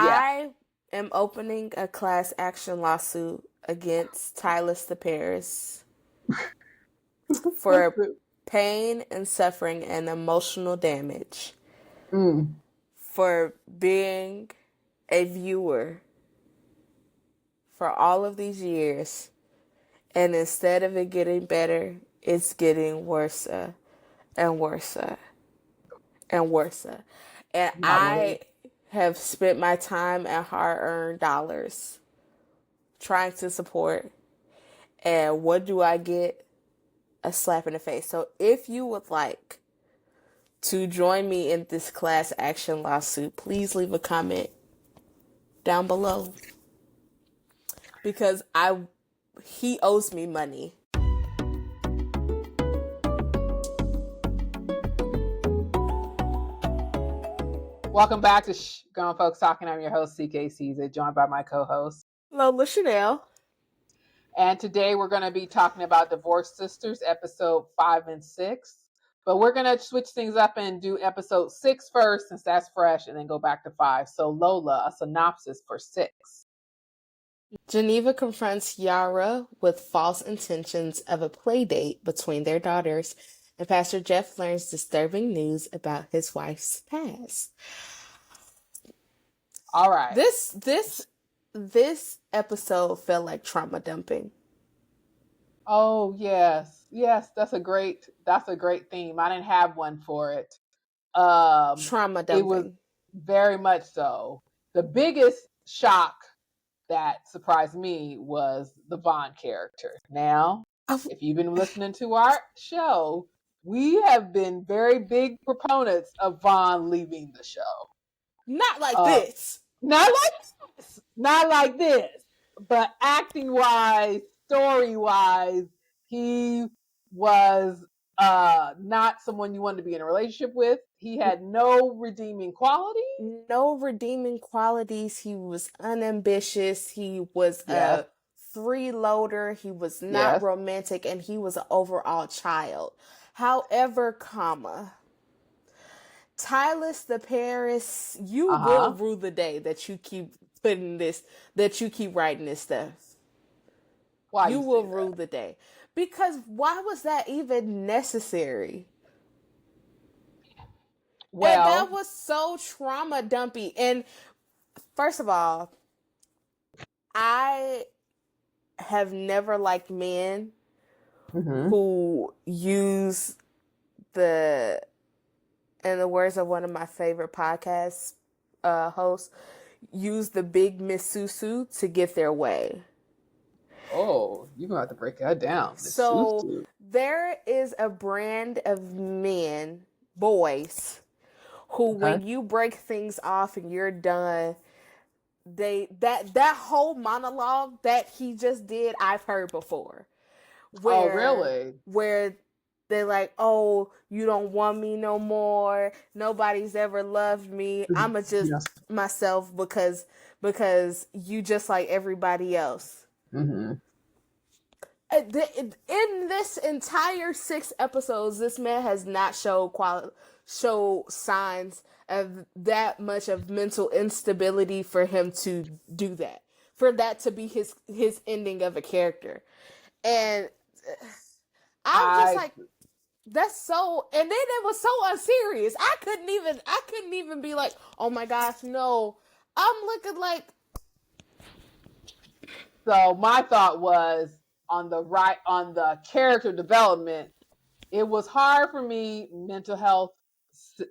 Yeah. I am opening a class action lawsuit against Tyler Paris for pain and suffering and emotional damage Mm. for being a viewer for all of these years, and instead of it getting better, it's getting worse and worse and worse. And My I Lord. have spent my time and hard-earned dollars trying to support, and what do I get? A slap in the face. So if you would like to join me in this class action lawsuit, please leave a comment down below, because he owes me money. Welcome back to Shhh-Grown Folks Talking. I'm your host, CKC, joined by my co-host, Lola Chanel. And today we're going to be talking about Divorced Sisters, episode 5 and 6. But we're going to switch things up and do episode 6 first, since that's fresh, and then go back to 5. So Lola, a synopsis for 6. Geneva confronts Yara with false intentions of a play date between their daughters, and Pastor Jeff learns disturbing news about his wife's past. All right. This episode felt like trauma dumping. Oh, yes. Yes, that's a great theme. I didn't have one for it. Trauma dumping. It was very much so. The biggest shock that surprised me was the Vaughn character. Now, if you've been listening to our show, we have been very big proponents of Vaughn leaving the show. Not like this. Not like this. Not like this. But acting wise, story wise, he was not someone you wanted to be in a relationship with. He had no redeeming qualities. No redeeming qualities. He was unambitious. He was a freeloader. He was not romantic, and he was an overall child. However, Tyler Paris, you will rue the day that you keep writing this stuff. Why you will rue the day. Because why was that even necessary? Well, and that was so trauma dumpy. And first of all, I have never liked men who use in the words of one of my favorite podcast hosts, use the big Miss Susu to get their way. Oh, you're going to have to break that down. So there is a brand of men, boys, who when you break things off and you're done, that whole monologue that he just did, I've heard before. Oh, really? Where they're like, oh, you don't want me no more. Nobody's ever loved me. I'ma just myself because you just like everybody else. Mm-hmm. In this entire 6 episodes, this man has not show signs of that much of mental instability for him to do that. For that to be his ending of a character. And I'm just like, that's so, and then it was so unserious. I couldn't even be like, oh my gosh, no. I'm looking like. So my thought was on the character development, it was hard for me, mental health,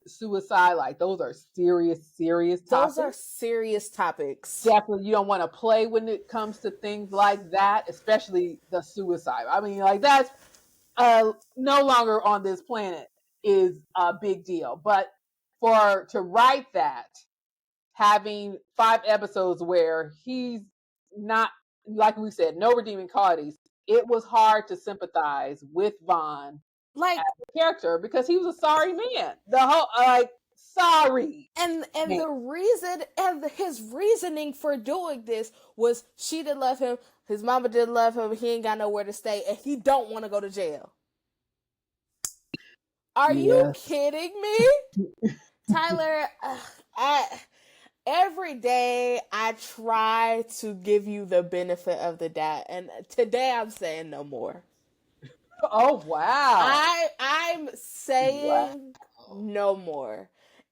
suicide, like those are serious topics. Those are serious topics. Definitely, you don't want to play when it comes to things like that, especially the suicide. I mean, like that's no longer on this planet is a big deal. But to write that, having 5 episodes where he's not, like we said, no redeeming qualities, it was hard to sympathize with Vaughn as a character because he was a sorry man. The whole sorry. And the reason and his reasoning for doing this was she didn't love him, his mama didn't love him, he ain't got nowhere to stay, and he don't want to go to jail. Are you kidding me? Tyler, every day I try to give you the benefit of the doubt, and today I'm saying no more. Oh wow! I'm saying no more.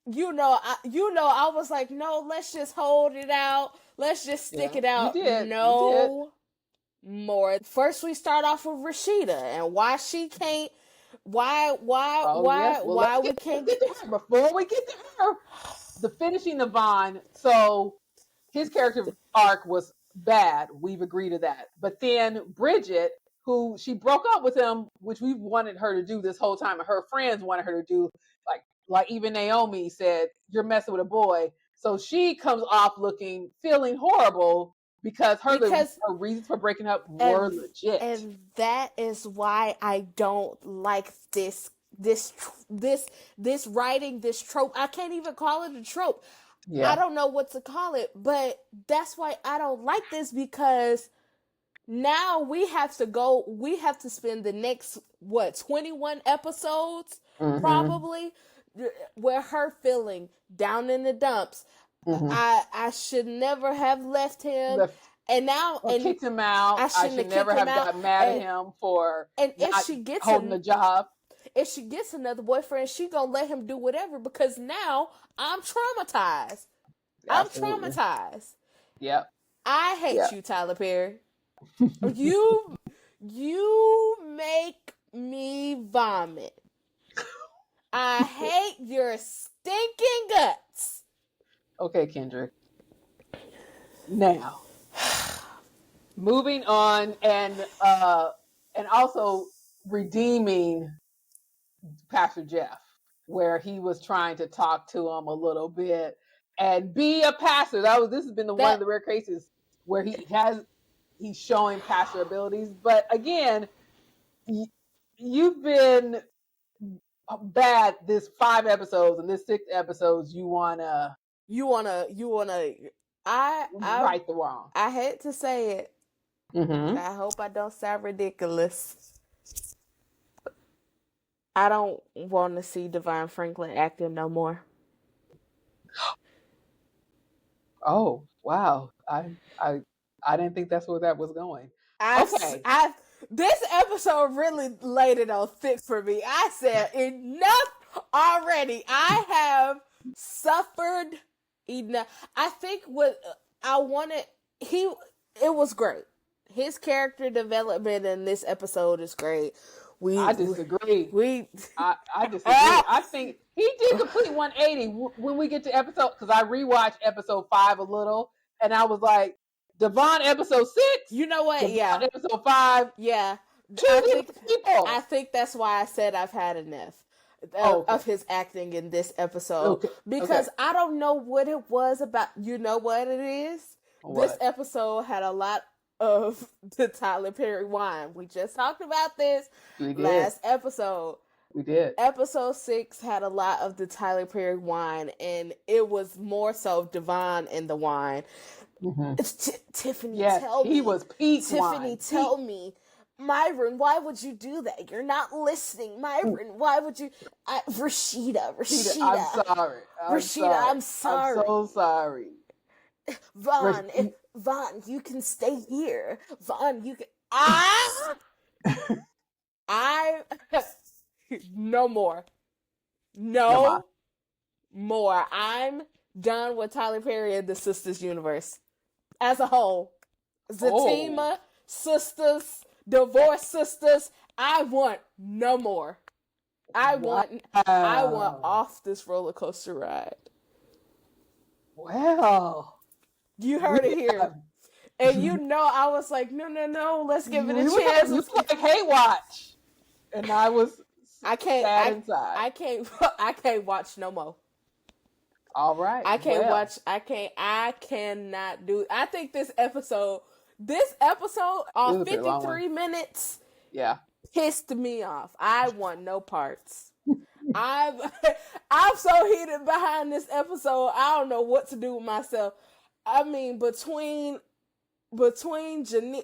I was like, no, let's just hold it out. Let's just stick it You out. did. No more. First, we start off with Rashida and why she can't. Why we can't Let's get to her. Before we get to her, the finishing of Vaughn. So his character arc was bad. We've agreed to that. But then Bridget, who she broke up with him, which we wanted her to do this whole time, and her friends wanted her to do, like even Naomi said, "You're messing with a boy." So she comes off feeling horrible because her reasons for breaking up were legit. And that is why I don't like this writing, this trope. I can't even call it a trope. Yeah. I don't know what to call it, but that's why I don't like this, because now we have to spend the next 21 episodes probably where her feeling down in the dumps. I should never have left him. And now, kicked him out. I should never have got mad at him for if she gets holding a job. If she gets another boyfriend, she gonna let him do whatever, because now I'm traumatized. Absolutely. I'm traumatized. Yep. I hate you, Tyler Perry. You make me vomit. I hate your stinking guts. Okay, Kendrick. Now, moving on, and also redeeming Pastor Jeff, where he was trying to talk to him a little bit and be a pastor. This has been one of the rare cases where he's showing pastor abilities. But again, you've been bad this 5 episodes, and this 6 episodes you wanna right the wrong. I hate to say it. I hope I don't sound ridiculous. I don't want to see Divine Franklin acting no more. Oh wow! I didn't think that's where that was going. This episode really laid it on thick for me. I said enough already. I have suffered enough. I think what I wanted, it was great. His character development in this episode is great. I disagree. I disagree. I think he did complete 180 when we get to episode, because I rewatched episode 5 a little, and I was like, Devon episode 6. You know what? Devon episode 5. Yeah. I think that's why I said I've had enough of his acting in this episode. Because I don't know what it was about. You know what it is? What? This episode had a lot of the Tyler Perry wine. We just talked about this last episode. We did. Episode 6 had a lot of the Tyler Perry wine, and it was more so Devon and the wine. Tiffany, tell me. He was peak Tiffany, wine. tell me. Myron, why would you do that? You're not listening. Myron, why would you? Rashida. I'm sorry. I'm sorry. I'm so sorry. Vaughn, you can stay here. Vaughn, you can. No more. No more. I'm done with Tyler Perry and the Sistas universe as a whole. Zatima, Sistas, divorced sisters. I want no more. I want off this roller coaster ride. Well, you heard it here. And I was like, no, let's give it a chance. You like, hey, watch. And I was sad inside. I can't watch no more. All right. I cannot do. I think this episode on 53 minutes, pissed me off. I want no parts. I'm so heated behind this episode. I don't know what to do with myself. I mean, between Geneva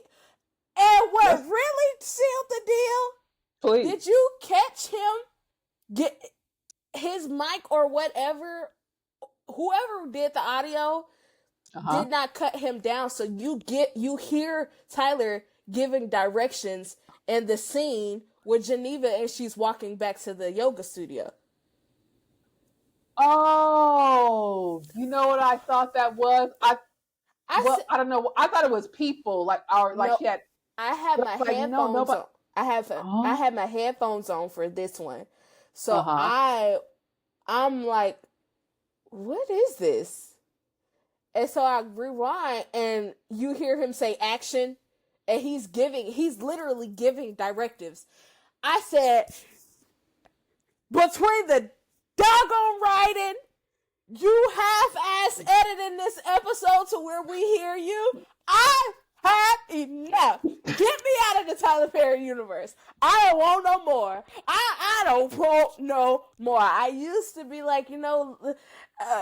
and what really sealed the deal. Please. Did you catch him get his mic or whatever whoever did the audio did not cut him down, so you hear Tyler giving directions in the scene with Geneva, and she's walking back to the yoga studio. Oh, you know what I thought that was? I don't know. I thought it was people she had. I had my headphones on. I had my headphones on for this one, so I'm like, what is this? And so I rewind, and you hear him say action, and he's literally giving directives. I said, between the doggone writing, you half-ass editing this episode to where we hear you, I had enough. Get me out of the Tyler Perry universe. I don't want no more. I don't want no more. I used to be like,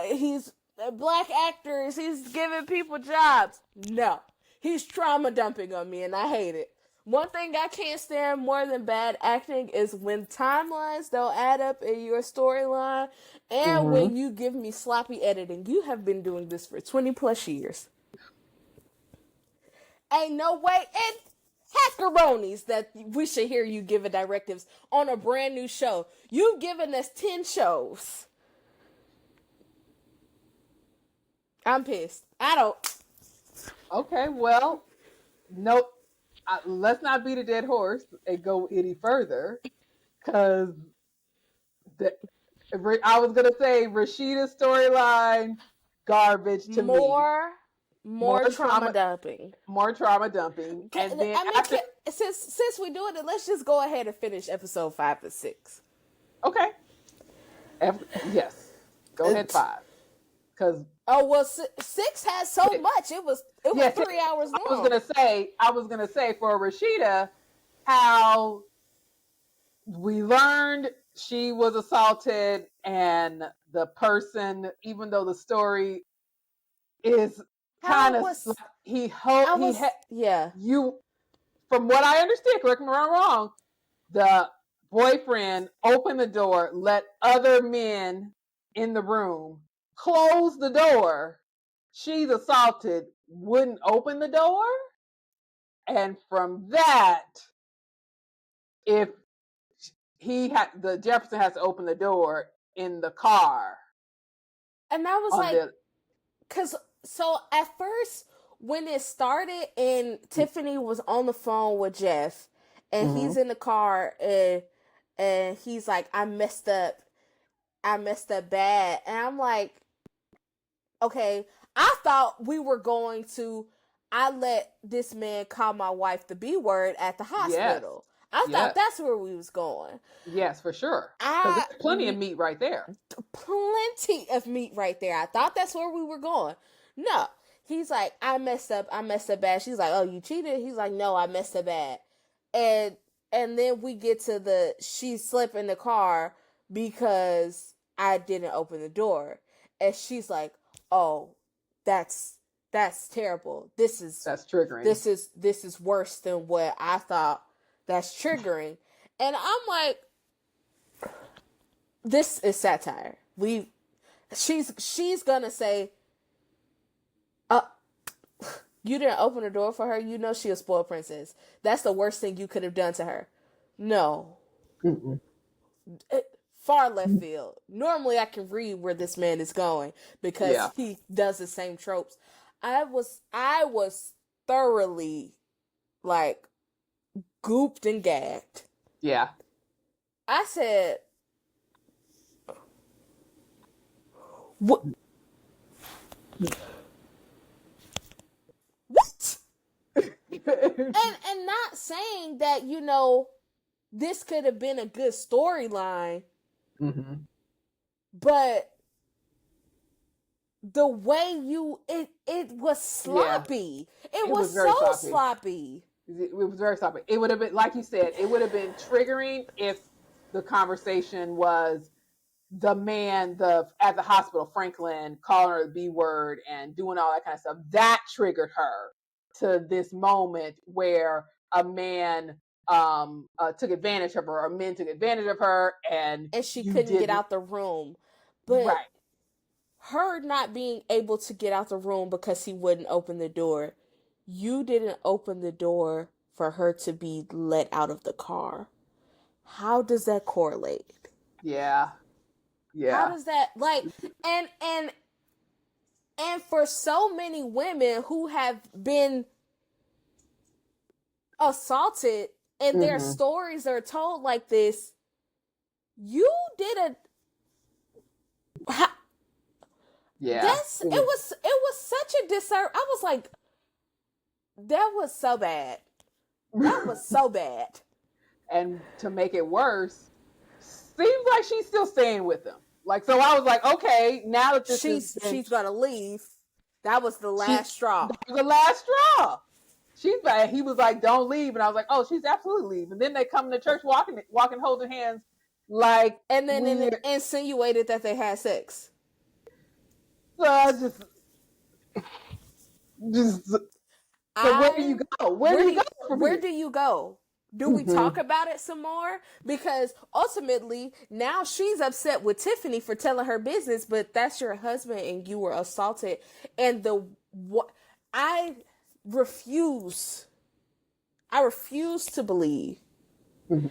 he's black actors, he's giving people jobs. No. He's trauma dumping on me, and I hate it. One thing I can't stand more than bad acting is when timelines don't add up in your storyline, and when you give me sloppy editing. You have been doing this for 20 plus years. Ain't no way in hackaroonies that we should hear you giving directives on a brand new show. You've given us 10 shows. I'm pissed. I don't. Okay, well, no, let's not beat a dead horse and go any further, because I was gonna say Rashida's storyline, garbage to me. More trauma dumping. More trauma dumping. And then since we're doing it, let's just go ahead and finish episode 5 and 6. Okay. Yes. Go ahead, 5. Because 6 has so much. It was 3 hours long. I was gonna say for Rashida, how we learned she was assaulted, and the person, even though the story is kind of from what I understand, correct me if I'm wrong, the boyfriend opened the door, let other men in the room, close the door. She's assaulted, wouldn't open the door, and from that, if the Jefferson has to open the door in the car. And I was like, so at first when it started and Tiffany was on the phone with Jeff, and he's in the car, and he's like, I messed up bad. And I'm like, okay, I thought we were going to, I let this man call my wife the B word at the hospital. Yes. I thought that's where we was going. Yes, for sure. Because there's plenty of meat right there. Plenty of meat right there. I thought that's where we were going. No. He's like, I messed up bad. She's like, oh, you cheated? He's like, no, I messed up bad. And then we get to she slept in the car because I didn't open the door. And she's like, oh, that's terrible. That's triggering. This is worse than what I thought. That's triggering. And I'm like, this is satire. She's gonna say, you didn't open the door for her. You know she a spoiled princess. That's the worst thing you could have done to her. No. Far left field. Normally I can read where this man is going because he does the same tropes. I was thoroughly like gooped and gagged. Yeah. I said, what? What? and not saying that, this could have been a good storyline, but the way it was sloppy. Yeah. It was so sloppy. It was very sloppy. It would have been, like you said, it would have been triggering if the conversation was the man at the hospital, Franklin, calling her the B word and doing all that kind of stuff. That triggered her to this moment where a man took advantage of her, or men took advantage of her, and she couldn't get out the room. But right. her not being able to get out the room because he wouldn't open the door, you didn't open the door for her to be let out of the car. How does that correlate? Yeah. How Yeah. does that, like, and for so many women who have been assaulted and their Mm-hmm. stories are told like this, you did a Yeah. that's it was such a disservice. I was like, that was so bad. That was so bad. And to make it worse, seems like she's still staying with him. Like, so I was like, okay, now that this is She's gonna leave. That was the last straw. that was the last straw. She's like, he was like, don't leave, and I was like, oh, she's absolutely leaving. And then they come to church walking, holding hands, like And then we. insinuated that they had sex. So I just. So where do you go? Where do you go from Where here? do you go? Do we talk about it some more? Because ultimately, now she's upset with Tiffany for telling her business, but that's your husband and you were assaulted. And I refuse. I refuse to believe. Now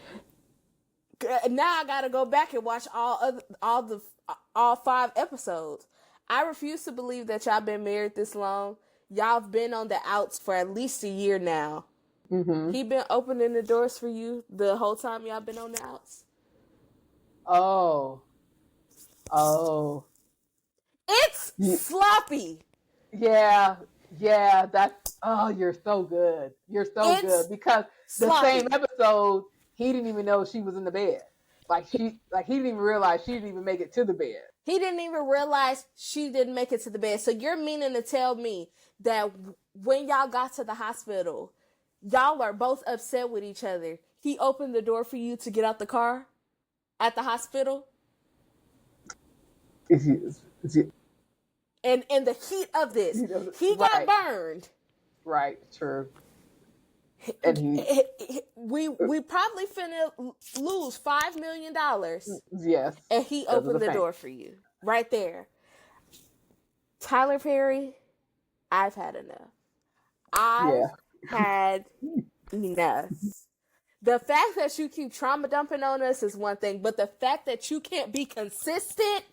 I gotta go back and watch all 5 episodes. I refuse to believe that y'all been married this long. Y'all have been on the outs for at least a year now. Mm-hmm. He been opening the doors for you the whole time y'all been on the outs. Oh. It's sloppy. Yeah. That's. Oh, you're so good. You're so It's good because the sloppy. same episode, he didn't even know she was in the bed. He didn't even realize she didn't even make it to the bed. He didn't even realize she didn't make it to the bed. So you're meaning to tell me that when y'all got to the hospital, y'all are both upset with each other. He opened the door for you to get out the car at the hospital? And in the heat of this, he got burned. Right, true. And we probably finna lose $5 million. Yes. And he opened the door for you. Right there. Tyler Perry, I've had enough. I've had enough. The fact that you keep trauma dumping on us is one thing, but the fact that you can't be consistent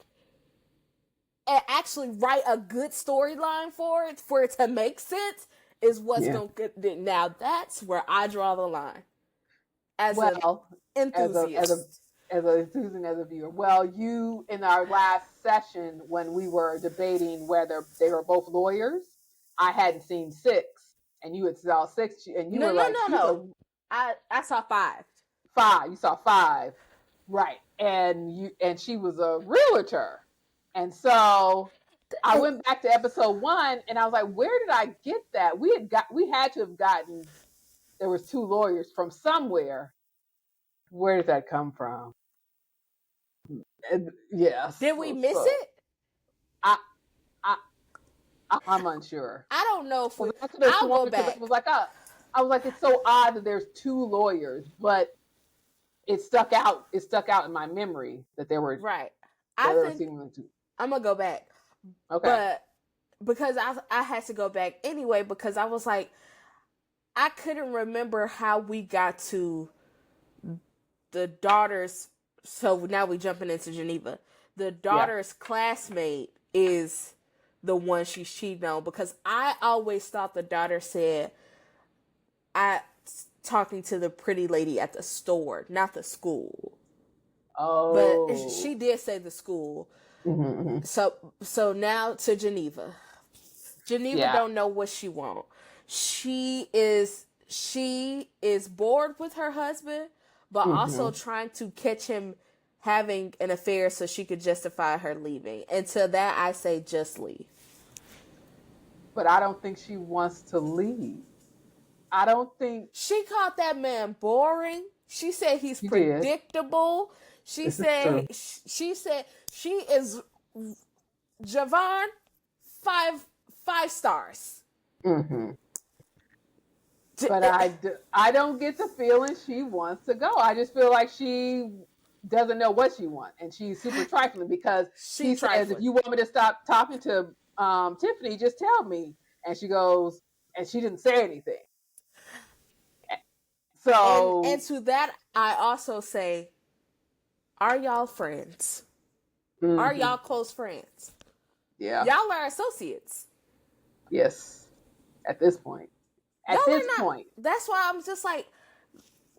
and actually write a good storyline for it to make sense is what's going to get. Now that's where I draw the line. As an enthusiast. As a viewer. Well, you, in our last session when we were debating whether they were both lawyers, I hadn't seen 6, and you had saw 6, and you were like, no. I saw 5. 5. You saw 5, right? And she was a realtor, and so I went back to episode 1, and I was like, where did I get that? We had to have gotten. There was 2 lawyers from somewhere. Where did that come from? Yes. Did we miss it? I'm unsure. I don't know if I'll go back. I was like, it's so odd that there's 2 lawyers, but it stuck out. It stuck out in my memory that there were. Right. I think I'm gonna go back. Okay. But because I had to go back anyway because I was like, I couldn't remember how we got to the daughter's. So now we jumping into Geneva. The daughter's classmate is the one she's cheating on because I always thought the daughter said, I talking to the pretty lady at the store, not the school. Oh. But she did say the school. Mm-hmm. So now to Geneva. Geneva don't know what she want. She is bored with her husband, but also trying to catch him having an affair so she could justify her leaving. And to that I say just leave. But I don't think she wants to leave. I don't think she called that man boring. She said he's predictable. She said she is Javon 5 stars. Mm-hmm. But I don't get the feeling she wants to go. I just feel like she doesn't know what she wants, and she's super trifling because he says, if you want me to stop talking to Tiffany, just tell me. And she goes, and she didn't say anything. So, and to that, I also say, are y'all friends? Mm-hmm. Are y'all close friends? Yeah. Y'all are associates. Yes. At this point. At y'all this point. That's why I'm just like,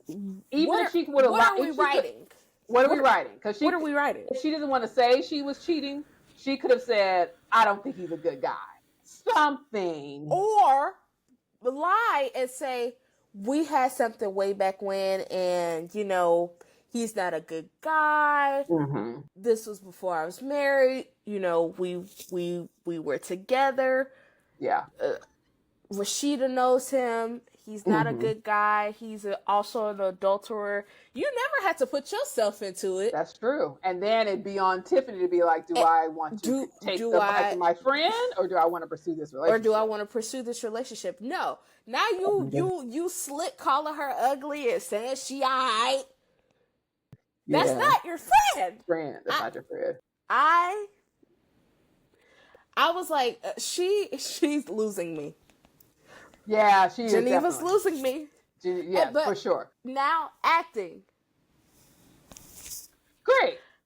even if she would have, what are we writing? What are we writing? Because what are we writing? If she doesn't want to say she was cheating, she could have said, I don't think he's a good guy. Something. Or lie and say, we had something way back when, and you know, he's not a good guy. Mm-hmm. This was before I was married. You know, we were together. Yeah. Rashida knows him. He's not a good guy. He's also an adulterer. You never had to put yourself into it. That's true. And then it'd be on Tiffany to be like, do I want to take the advice of my friend, or do I want to pursue this relationship? No. Now you slick calling her ugly and saying she alright. Yeah. That's not your friend. That's not your friend. I was like, she's losing me. Yeah, she is. Geneva's losing me. Yeah, for sure. Now acting.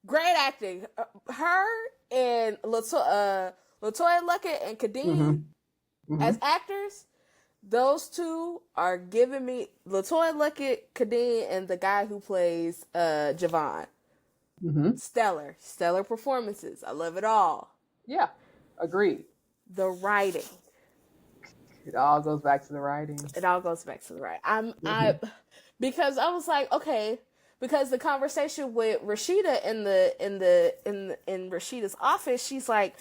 Great acting. Her and LaToya Luckett and Kadeem as actors, those two are giving me LaToya Luckett, Kadeem, and the guy who plays Javon. Stellar performances. I love it all. Yeah, agreed. The writing. It all goes back to the writing. Because I was like, okay, because the conversation with Rashida in Rashida's office, she's like,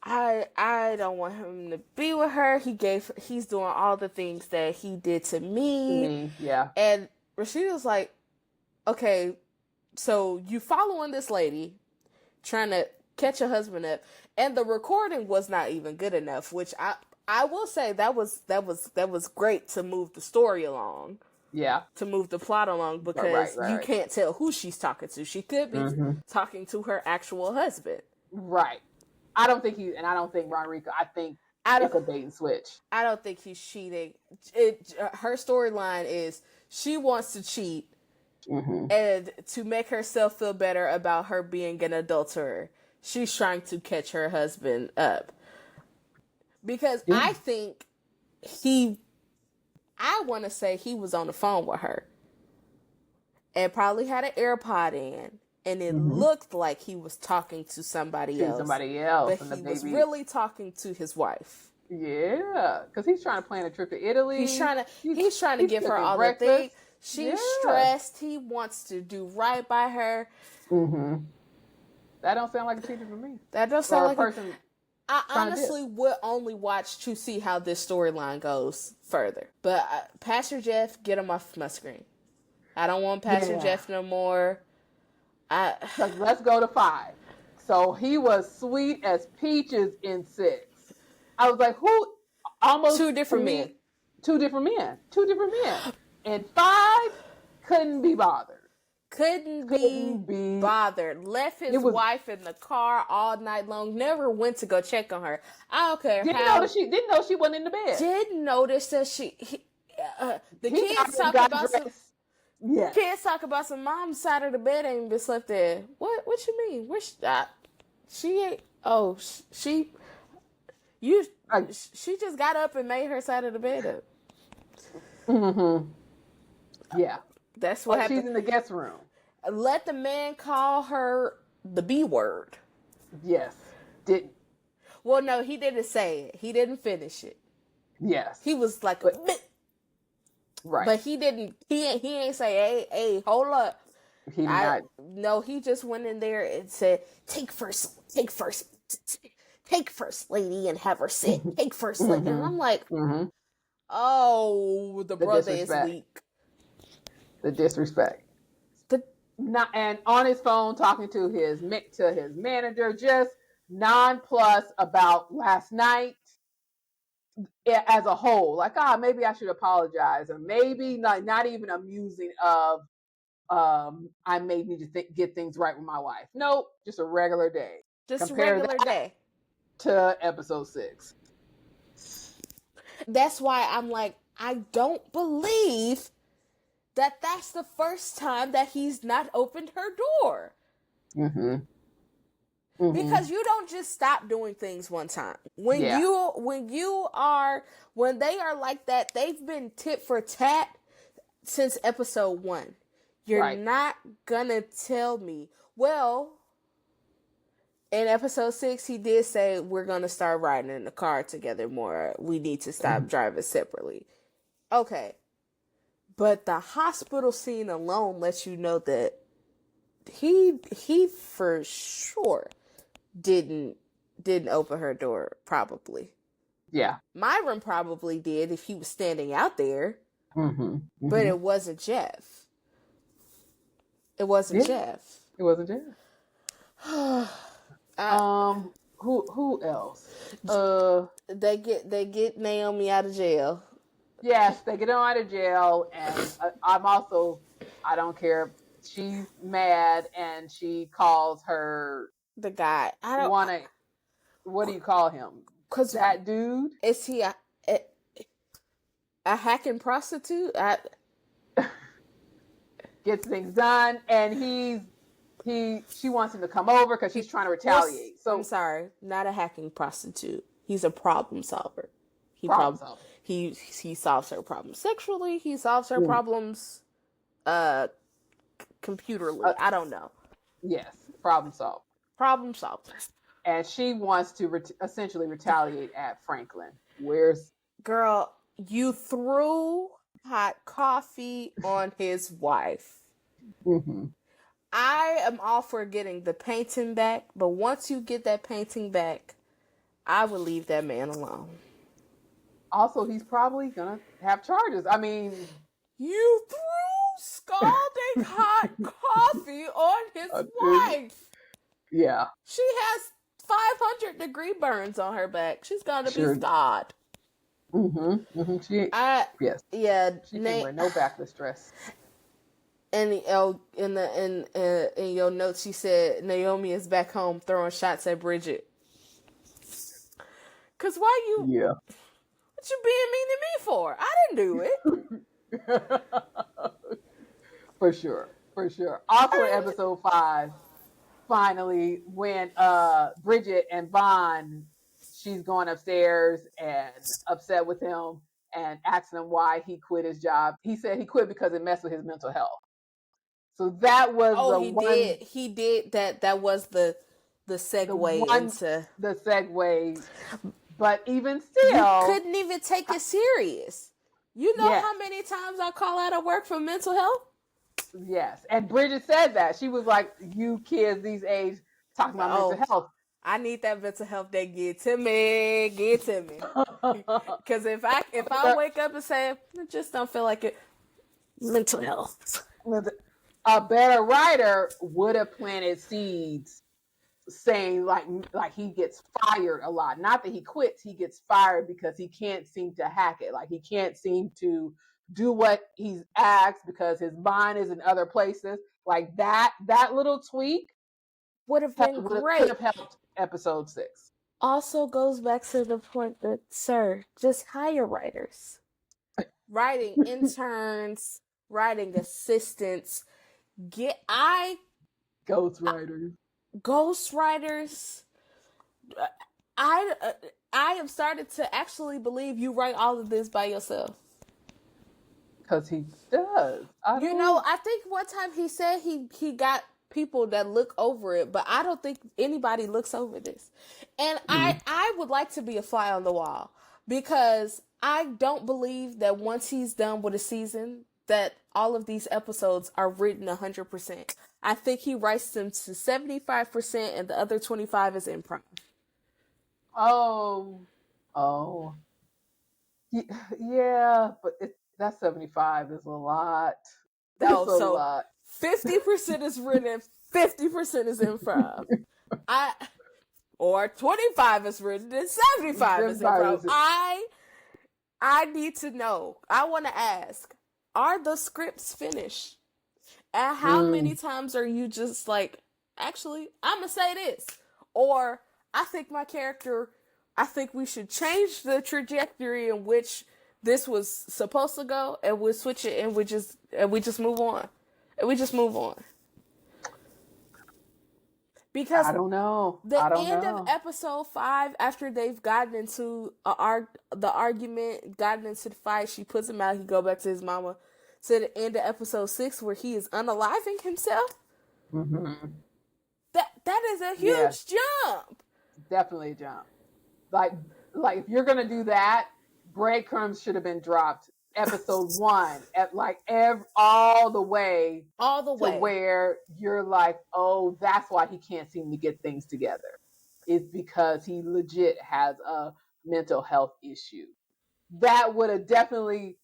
I don't want him to be with her. He's doing all the things that he did to me. Yeah. And Rashida's like, okay, so you following this lady, trying to catch your husband up, and the recording was not even good enough, which I will say that was great to move the story along. Yeah. To move the plot along, because you can't tell who she's talking to. She could be talking to her actual husband. Right. I don't think Ronrico, I think it's a bait and switch. I don't think he's cheating. Her storyline is she wants to cheat and to make herself feel better about her being an adulterer. She's trying to catch her husband up. Because I think I want to say he was on the phone with her and probably had an AirPod in, and it looked like he was talking to somebody else. But he was really talking to his wife. Yeah, because he's trying to plan a trip to Italy. He's trying to give her all the things. She's stressed. He wants to do right by her. That don't sound like a cheater to me. That don't sound like a person. I honestly would only watch to see how this storyline goes further. But Pastor Jeff, get him off my screen. I don't want Pastor Jeff no more. Let's go to 5. So he was sweet as peaches in 6. I was like, who? Almost 2 different men. 2 different men. And 5 couldn't be bothered. Couldn't be bothered. Left his wife in the car all night long. Never went to go check on her. I don't care. Didn't know she wasn't in the bed. Didn't notice that the kids talk about some. Yeah. Kids talk about some mom's side of the bed ain't been slept there. What you mean? Where she ain't? Oh, she just got up and made her side of the bed up. Yeah. That's what happened. She's in the guest room. Let the man call her the B word. Yes. Well, no, he didn't say it. He didn't finish it. Yes. He was like, right. But he didn't. He ain't say, hey, hold up. He did not. No, he just went in there and said, take first, lady, and have her sit. Take first, lady. And I'm like, oh, the brother disrespect. Is weak. The disrespect. And on his phone talking to his manager, just nonplussed about last night as a whole. Like, maybe I should apologize, or maybe not even amusing of I may need to get things right with my wife. Nope, just a regular day. Just Compare a regular that day. to episode 6. That's why I'm like, I don't believe that that's the first time that he's not opened her door. Mm-hmm. Mm-hmm. Because you don't just stop doing things one time. When they are like that, they've been tit for tat since episode 1. You're not gonna tell me, well, in episode 6, he did say, we're gonna start riding in the car together more. We need to stop driving separately. Okay. But the hospital scene alone lets you know that he for sure didn't open her door, probably. Yeah. Myron probably did if he was standing out there. Mm-hmm. Mm-hmm. But it wasn't Jeff. It wasn't Jeff. It wasn't Jeff. Who else? They get Naomi out of jail. Yes, they get her out of jail, and I don't care. She's mad, and she calls her the guy. What do you call him? 'Cause that dude. Is he a hacking prostitute? Gets things done, and she wants him to come over because she's trying to retaliate. So I'm sorry, not a hacking prostitute. He's a problem solver. He solves her problems sexually. He solves her problems, computerly. I don't know. Yes, problem solver. Problem solver. And she wants to essentially retaliate at Franklin. Girl, you threw hot coffee on his wife. Mm-hmm. I am all for getting the painting back, but once you get that painting back, I would leave that man alone. Also, he's probably gonna have charges. I mean, you threw scalding hot coffee on his wife. Yeah. She has 500-degree burns on her back. She's gonna be scarred. Mm-hmm. Mm-hmm. Yeah. She can wear no backless dress. And in your notes, she said Naomi is back home throwing shots at Bridget. 'Cause why you? Yeah. What you being mean to me for? I didn't do it. For sure. Also, in episode 5, finally, when Bridget and Vaughn, she's going upstairs and upset with him and asking him why he quit his job. He said he quit because it messed with his mental health. So that was he did that was the segue into the segue. But even still, you couldn't even take it serious. You know how many times I call out of work for mental health? Yes. And Bridget said that. She was like, you kids these age talking about mental health. I need that mental health that get to me. Because if I wake up and say, I just don't feel like it, mental health. A better writer would have planted seeds saying like he gets fired a lot. Not that he quits, he gets fired because he can't seem to hack it. Like he can't seem to do what he's asked because his mind is in other places. Like that little tweak would have been great. Could have helped episode 6. Also goes back to the point that, sir, just hire writers. Writing interns, writing assistants, ghostwriters. I have started to actually believe you write all of this by yourself. Because he does. I think one time he said he got people that look over it, but I don't think anybody looks over this. And I would like to be a fly on the wall because I don't believe that once he's done with a season that all of these episodes are written 100%. I think he writes them to 75% and the other 25 is improv. Oh. Yeah, but that 75 is a lot. That's a lot. 50% is written, 50% is improv. Or 25 is written and 75 is improv. I need to know. I want to ask, are the scripts finished? And how many times are you just like, actually, I'm going to say this. Or, I think we should change the trajectory in which this was supposed to go, and we'll switch it, and we just move on. And we just move on. Because I don't know. the end of episode 5, after they've gotten into the argument, gotten into the fight, she puts him out, he go back to his mama. To the end of episode 6, where he is unaliving himself. Mm-hmm. That is a huge jump. Definitely a jump. Like if you're gonna do that, breadcrumbs should have been dropped episode 1 at all the way to where you're like, oh, that's why he can't seem to get things together. It's because he legit has a mental health issue. That would have definitely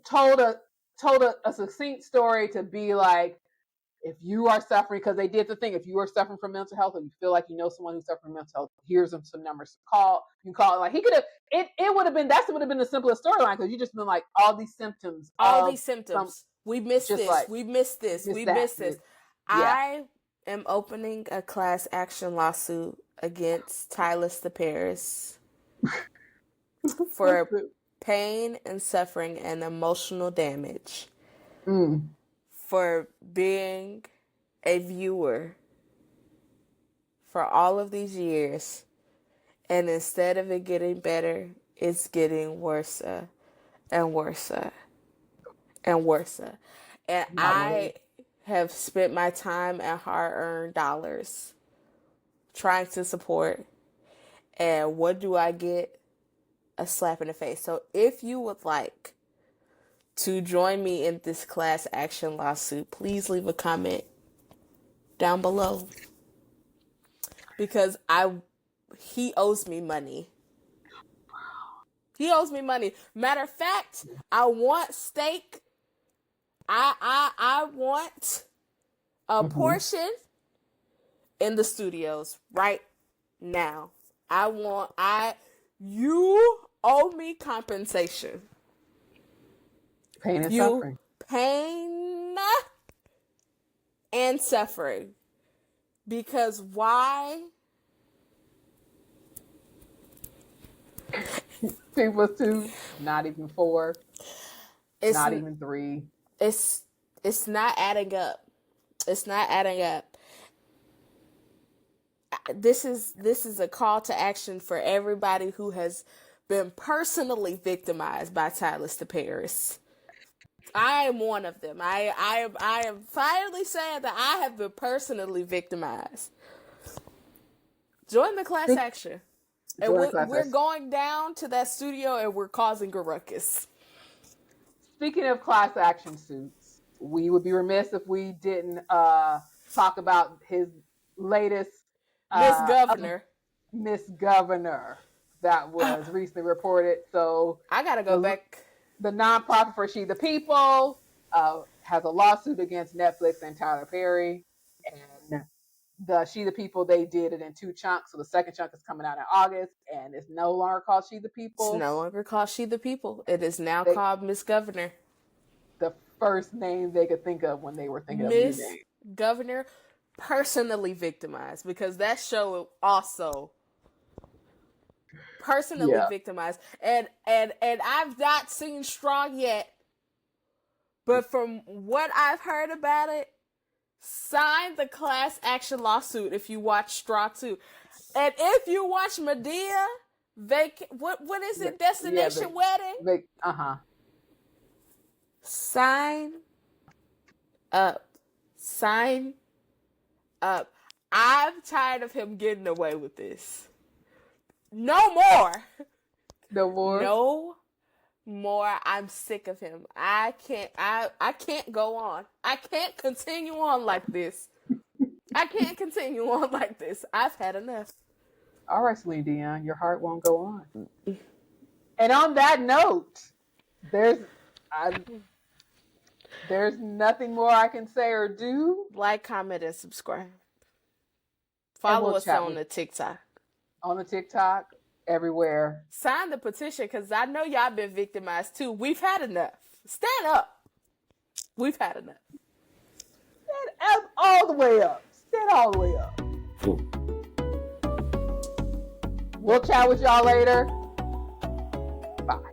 told a succinct story to be like, if you are suffering, because they did the thing, if you are suffering from mental health, or you feel like you know someone who's suffering from mental health, here's some numbers to call. You can call it. Like, he could have, it would have been, that would have been the simplest storyline, because you just been like, all these symptoms. We missed this. Like, we missed this. We missed this. Yeah. I am opening a class action lawsuit against Tylus the Paris for pain and suffering and emotional damage. For being a viewer for all of these years, and instead of it getting better, it's getting worse and worse and worse. And I have spent my time and hard-earned dollars trying to support, and what do I get? A slap in the face. So if you would like to join me in this class action lawsuit, please leave a comment down below. Because he owes me money. He owes me money. Matter of fact, I want steak. I want a portion in the studios right now. You owe me compensation. Pain and suffering. Pain and suffering. Because why? 2 + 2, not even 4. It's not even 3. It's not adding up. It's not adding up. This is a call to action for everybody who has been personally victimized by Tylus the Paris. I am one of them. I am finally saying that I have been personally victimized. Join the class action. And we're going down to that studio and we're causing a ruckus. Speaking of class action suits, we would be remiss if we didn't talk about his latest Miss Governor that was recently reported. So I gotta go back. The nonprofit for She the People has a lawsuit against Netflix and Tyler Perry. And the She the People, they did it in 2 chunks. So the second chunk is coming out in August, and it's no longer called She the People. It's no longer called She the People. It is now called Miss Governor. The first name they could think of when they were thinking of Miss Governor, personally victimized, because that show also personally victimized. And I've not seen Strong yet, but from what I've heard about it, sign the class action lawsuit if you watch Straw 2. And if you watch Medea, what is it? Destination Wedding? Sign up. Sign up. I'm tired of him getting away with this. No more. No more? No more. I'm sick of him. I can't go on. I can't continue on like this. I can't continue on like this. I've had enough. All right, Celine Dion, your heart won't go on. And on that note, there's nothing more I can say or do. Like, comment, and subscribe. Follow us on the TikTok. On the TikTok, everywhere. Sign the petition, because I know y'all been victimized too. We've had enough. Stand up. We've had enough. Stand all the way up. Stand all the way up. We'll chat with y'all later. Bye.